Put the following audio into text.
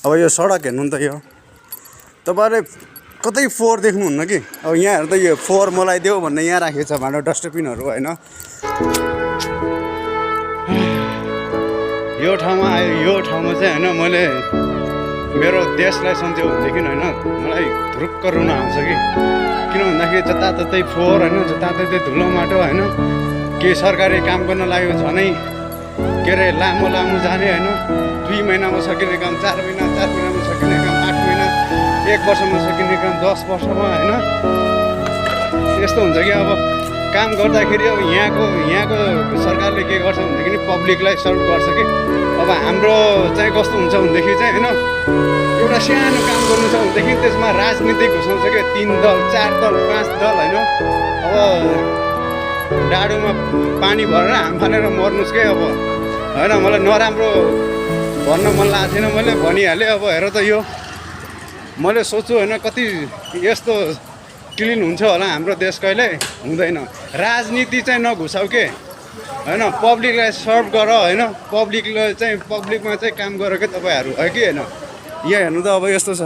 अब यो सडक हेर्नु नि त यो तपाईँले कतै फोहोर देख्नुहुन्न कि अब यहाँ हेर्दा यो फोहोर मलाई देऊ भन्ने यहाँ राखेको छ भाँडा डस्टबिनहरू होइन। यो ठाउँमा आयो, यो ठाउँमा चाहिँ होइन मैले मेरो देशलाई सम्झ्यो भनेदेखि होइन मलाई धुरुक्क रुन आउँछ कि। किन भन्दाखेरि जताततै फोहोर होइन, जताततै धुलो माटो होइन। केही सरकारी काम गर्न लाग्यो झनै के अरे लामो लामो जाने होइन। 2 महिनामा सकिने काम 4 महिना, 4 महिनामा सकिने काम 8 महिना, 1 वर्षमा सकिने काम 10 वर्षमा होइन। यस्तो हुन्छ कि अब काम गर्दाखेरि अब यहाँको सरकारले के गर्छ भनेदेखि पब्लिकलाई सर्भ गर्छ कि। अब हाम्रो चाहिँ कस्तो हुन्छ भनेदेखि चाहिँ होइन एउटा सानो काम गर्नु छ भनेदेखि त्यसमा राजनीति घुसाउँछ क्या। 3 दल 4 दल 5 दल होइन। अब डाडोमा पानी भरेर हाम फालेर मर्नुहोस् के। अब होइन मलाई नराम्रो भन्न मन लागेको थिएन, मैले भनिहालेँ। अब हेर त यो मैले सोच्छु होइन कति यस्तो क्लिन हुन्छ होला हाम्रो देश, कहिले हुँदैन। राजनीति चाहिँ नघुसाउ के होइन, पब्लिकलाई सर्भ गर होइन। पब्लिकलाई चाहिँ पब्लिकमा चाहिँ काम गर के तपाईँहरू है कि होइन। यहाँ हेर्नु त अब यस्तो छ।